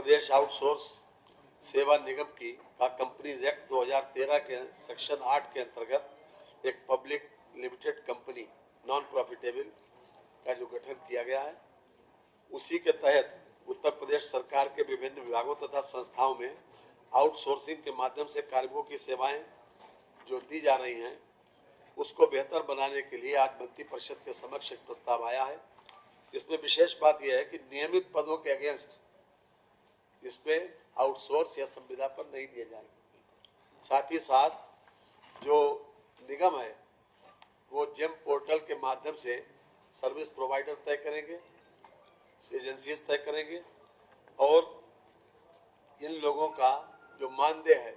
प्रदेश outsource सेवा निगम की का कंपनीज एक्ट 2013 के सेक्शन 8 के अंतर्गत एक public limited company non profitable का जो गठन किया गया है, उसी के तहत उत्तर प्रदेश सरकार के विभिन्न विभागों तथा संस्थाओं में आउटसोर्सिंग के माध्यम से कार्मिकों की सेवाएं जो दी जा रही हैं, उसको बेहतर बनाने के लिए आज मंत्री परिषद के समक्ष एक प्रस्ताव आया है। इसमें विशेष बात यह है कि नियमित पदों के अगेंस्ट इसमें आउटसोर्स या संविदा पर नहीं दिए जाएंगे। साथ ही साथ जो निगम है वो जेम पोर्टल के माध्यम से सर्विस प्रोवाइडर तय करेंगे, एजेंसीज तय करेंगे और इन लोगों का जो मानदेय है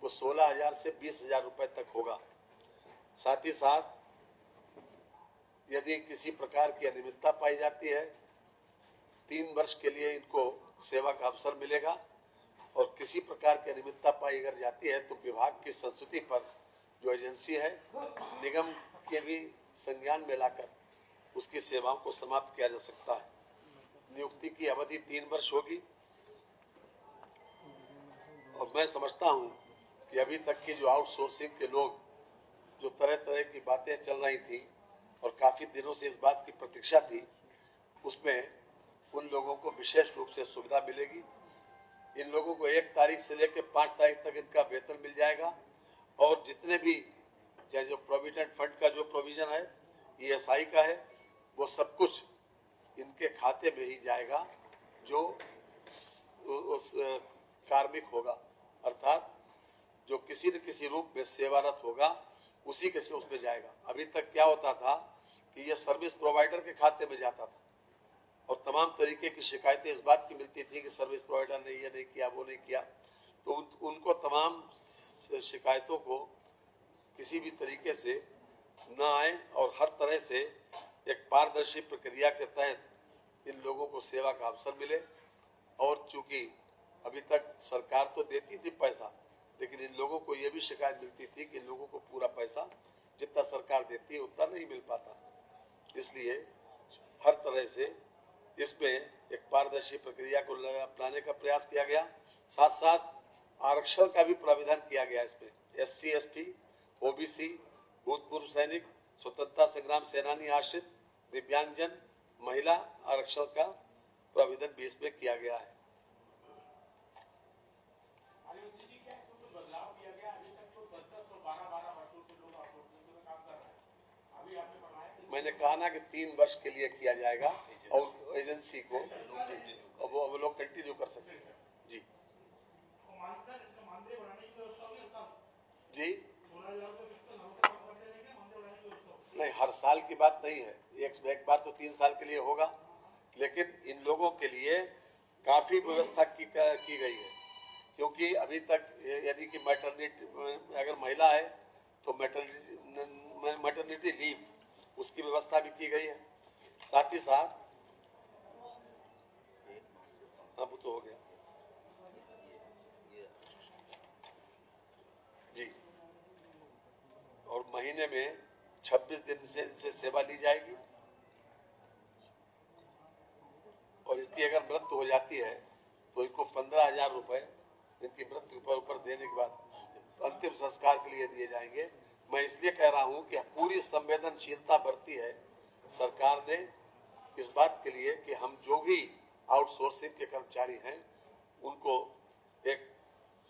वो 16,000 से 20,000 रुपए तक होगा। साथ ही साथ यदि किसी प्रकार की अनियमितता पाई जाती है 3 वर्ष के लिए इनको सेवा का अवसर मिलेगा और किसी प्रकार की अनियमितता पाई अगर जाती है तो विभाग की संस्तुति पर जो एजेंसी है निगम के भी संज्ञान में लाकर उसकी सेवाओं को समाप्त किया जा सकता है। नियुक्ति की अवधि 3 वर्ष होगी और मैं समझता हूं कि अभी तक की जो आउटसोर्सिंग के लोग जो तरह तरह की बातें चल रही थी और काफी दिनों से इस बात की प्रतीक्षा थी, उसमें उन लोगों को विशेष रूप से सुविधा मिलेगी। इन लोगों को 1 तारीख से लेकर 5 तारीख तक इनका वेतन मिल जाएगा और जितने भी चाहे जो प्रोविडेंट फंड का जो प्रोविजन है, ESI का है, वो सब कुछ इनके खाते में ही जाएगा जो उस कार्मिक होगा, अर्थात जो किसी न किसी रूप में सेवारत होगा उसी के से उसमें जाएगा। अभी तक क्या होता था कि यह सर्विस प्रोवाइडर के खाते में जाता था और तमाम तरीके की शिकायतें इस बात की मिलती थी कि सर्विस प्रोवाइडर ने ये नहीं किया, वो नहीं किया, तो उनको तमाम शिकायतों को किसी भी तरीके से न आए और हर तरह से एक पारदर्शी प्रक्रिया के तहत इन लोगों को सेवा का अवसर मिले। और चूंकि अभी तक सरकार तो देती थी पैसा, लेकिन इन लोगों को ये भी शिकायत मिलती थी कि इन लोगों को पूरा पैसा जितना सरकार देती है उतना नहीं मिल पाता। इसलिए हर तरह से इसमें एक पारदर्शी प्रक्रिया को अपनाने का प्रयास किया गया। साथ साथ आरक्षण का भी प्रावधान किया गया। इसमें SC, ST, OBC, भूतपूर्व सैनिक, स्वतंत्रता संग्राम सेनानी आश्रित, दिव्यांगजन, महिला आरक्षण का प्रावधान भी इसमें किया गया है। मैंने कहा ना कि 3 वर्ष के लिए किया जाएगा और एजेंसी को वो लोग कंटिन्यू कर सकते हैं। जी जी नहीं, हर साल की बात नहीं है, एक बार तो 3 साल के लिए होगा, लेकिन इन लोगों के लिए काफी व्यवस्था की गई है। क्योंकि अभी तक यदि कि मैटरनिटी अगर महिला है तो मैटरनिटी लीव उसकी व्यवस्था भी की गई है। साथ ही साथ अब तो हो गया जी, और महीने में 26 दिन से इनसे सेवा ली जाएगी और इनकी अगर मृत्यु हो जाती है तो इनको 15,000 रुपए इनकी मृत्यु पर ऊपर देने के बाद अंतिम संस्कार के लिए दिए जाएंगे। मैं इसलिए कह रहा हूं कि पूरी संवेदनशीलता बरती है सरकार ने इस बात के लिए कि हम जो भी आउटसोर्सिंग के कर्मचारी हैं उनको एक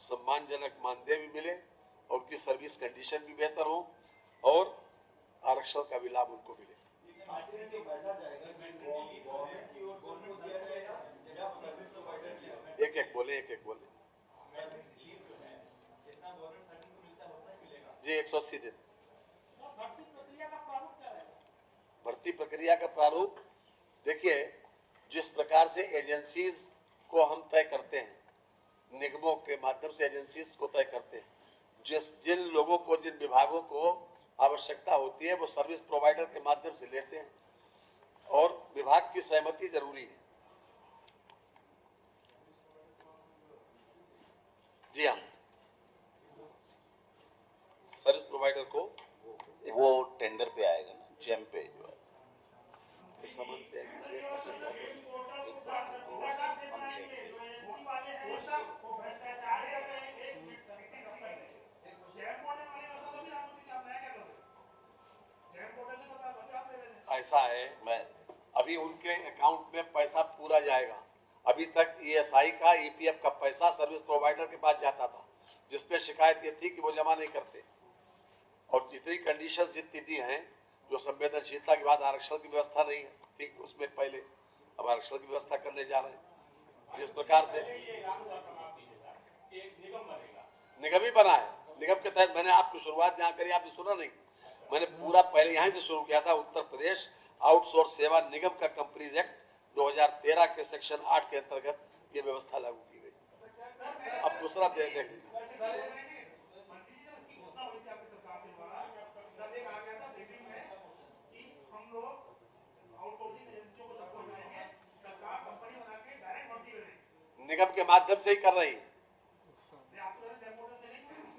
सम्मानजनक मानदेय भी मिले और उनकी सर्विस कंडीशन भी बेहतर हो और आरक्षण का भी लाभ उनको मिले। एक एक बोले जी। 180 दिन भर्ती प्रक्रिया का प्रारूप देखिए, जिस प्रकार से एजेंसीज को हम तय करते हैं, निगमों के माध्यम से एजेंसीज को तय करते हैं, जिन लोगों को जिन विभागों को आवश्यकता होती है वो सर्विस प्रोवाइडर के माध्यम से लेते हैं और विभाग की सहमति जरूरी है। जी हाँ, सर्विस प्रोवाइडर को वो टेंडर पे आएगा ना, जेम पे जो है समझते हैं। ऐसा है, मैं अभी उनके अकाउंट में पैसा पूरा जाएगा। अभी तक ईएसआई का, ईपीएफ का पैसा सर्विस प्रोवाइडर के पास जाता था, जिसपे शिकायत ये थी कि वो जमा नहीं करते। और जितनी कंडीशंस जितनी दी हैं, जो संवेदनशीलता के बाद आरक्षण की व्यवस्था नहीं थी उसमें पहले, अब आरक्षण की व्यवस्था करने जा रहे हैं। जिस प्रकार से निगम ही बना है, निगम के तहत मैंने आपको शुरुआत जहां करी आपने सुना नहीं, मैंने पूरा पहले यहीं से शुरू किया था। उत्तर प्रदेश आउटसोर्स सेवा निगम का कंपनीज एक्ट 2013 के सेक्शन 8 के अंतर्गत ये व्यवस्था लागू की गई। अब दूसरा देख लीजिए, निगम के माध्यम से ही कर रही है,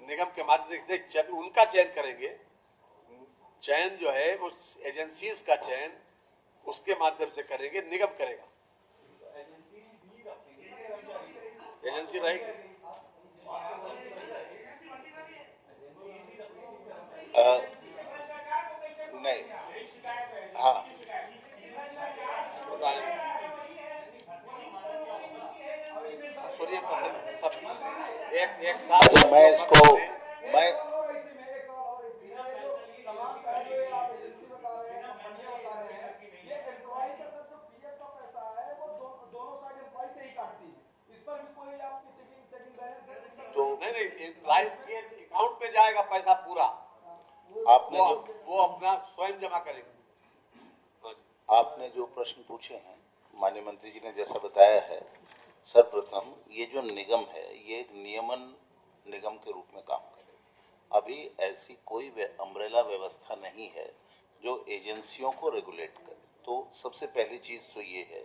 निगम के माध्यम से उनका चयन करेंगे। चयन जो है वो एजेंसीज का चयन उसके माध्यम से करेंगे, निगम करेगा, एजेंसी रहेगी। नहीं, हाँ, सुनिए सब एक साथ। अच्छा, मैं इसको मैं नहीं, एम्प्लॉइज के अकाउंट में जाएगा पैसा पूरा, आपने वो अपना स्वयं जमा करेंगे। आपने जो प्रश्न पूछे हैं, माननीय मंत्री जी ने जैसा बताया है, सर्वप्रथम ये जो निगम है ये एक नियमन निगम के रूप में काम करेगा। अभी ऐसी कोई अम्ब्रेला व्यवस्था नहीं है जो एजेंसियों को रेगुलेट करे। तो सबसे पहली चीज तो ये है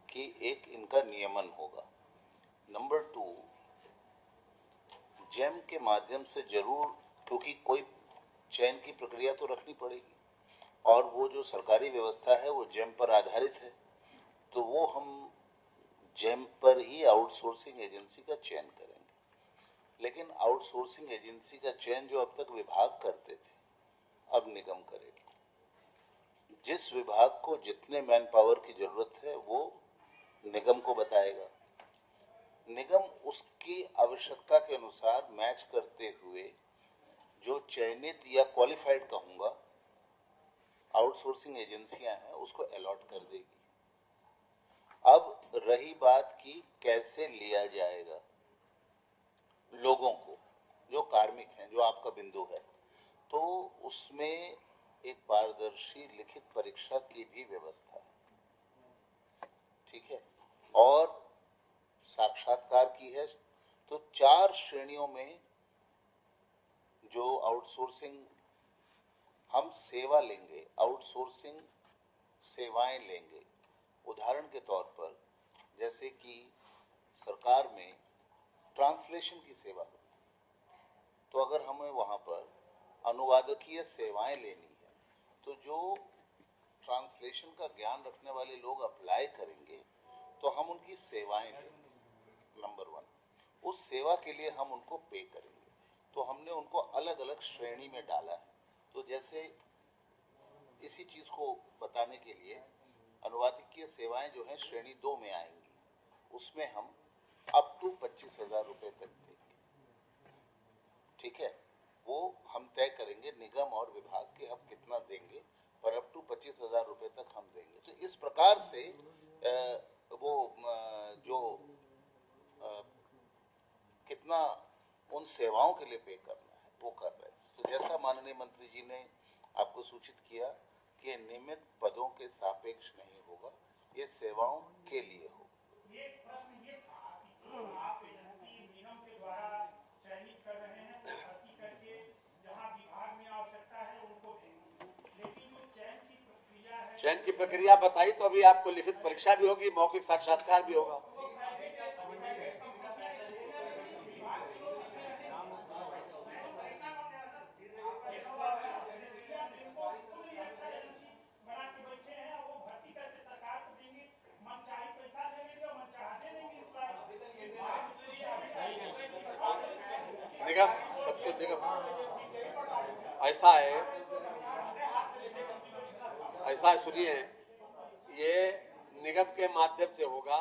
कि एक इनका नियमन होगा। नंबर 2, जेम के माध्यम से जरूर, क्योंकि कोई चयन की प्रक्रिया तो रखनी पड़ेगी और वो जो सरकारी व्यवस्था है वो जेम पर आधारित है, तो वो हम जेम पर ही आउटसोर्सिंग एजेंसी का चयन करेंगे। लेकिन आउटसोर्सिंग एजेंसी का चयन जो अब तक विभाग करते थे, अब निगम करेगा। जिस विभाग को जितने मैन पावर की जरूरत है वो निगम को बताएगा, निगम उसकी आवश्यकता के अनुसार मैच करते हुए जो चयनित या क्वालिफाइड कहूंगा आउटसोर्सिंग एजेंसियां हैं उसको अलॉट कर देगी। अब रही बात की कैसे लिया जाएगा लोगों को, जो कार्मिक हैं, जो आपका बिंदु है, तो उसमें एक पारदर्शी लिखित परीक्षा की भी व्यवस्था है, ठीक है, और साक्षात्कार की है। तो 4 श्रेणियों में जो आउटसोर्सिंग हम सेवा लेंगे, आउटसोर्सिंग सेवाएं लेंगे। उदाहरण के तौर पर जैसे कि सरकार में ट्रांसलेशन की सेवा हो, तो अगर हमें वहां पर अनुवादकीय सेवाएं लेनी है तो जो ट्रांसलेशन का ज्ञान रखने वाले लोग अप्लाई करेंगे तो हम उनकी सेवाएं लेंगे। नंबर 1, उस सेवा के लिए हम उनको पे करेंगे, तो हमने उनको अलग अलग श्रेणी में डाला है। तो जैसे इसी चीज को बताने के लिए अनुवादकीय सेवाएं जो हैं श्रेणी 2 में आएंगी, उसमें हम अप टू 25,000 रुपए तक देंगे, ठीक है। वो हम तय करेंगे निगम और विभाग के हम कितना देंगे, पर अप टू 25,000 रुपए तक हम देंगे। तो इस प्रकार से वो जो कितना उन सेवाओं के लिए पे करना है वो कर रहे हैं। तो जैसा माननीय मंत्री जी ने आपको सूचित किया कि नियमित पदों के सापेक्ष नहीं होगा, ये सेवाओं के लिए हो। ये प्रश्न ये था कि जो आप एजेंसी निगम के द्वारा चयनित कर रहे हैं वो भर्ती करके जहां विभाग में आवश्यकता है उनको देंगे, लेकिन जो चयन की प्रक्रिया है, चयन की प्रक्रिया बताई तो अभी आपको लिखित परीक्षा भी होगी, मौखिक साक्षात्कार भी होगा। निगम सब कुछ निगम ऐसा है ऐसा सुनिए, ये निगम के माध्यम से होगा।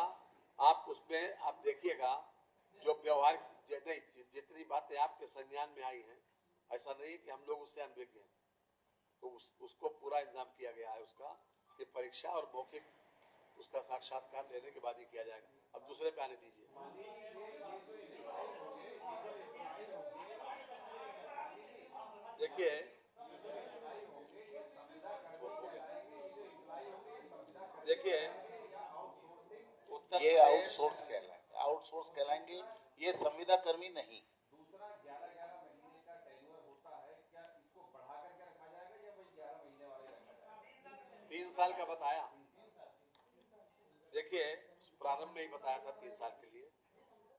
आप उसमें आप देखिएगा जो व्यवहार नहीं, जितनी बातें आपके संज्ञान में आई हैं, ऐसा नहीं कि हम लोग उससे अनभिज्ञ हैं। तो उसको पूरा इंतजाम किया गया है उसका कि परीक्षा और मौखिक उसका साक्षात्कार लेने के बाद ही किया जाएगा। अब दूसरे पे आने दीजिए। देखिए, ये आउटसोर्स कहलाएंगे, ये संविदा कर्मी नहीं। दूसरा 11-11 महीने का टेन्योर होता है, क्या इसको बढ़ा करके रखा जाएगा या वही 11 महीने वाले रखा जाएगा? 3 साल का बताया। देखिए, प्रारंभ में ही बताया था 3 साल के लिए।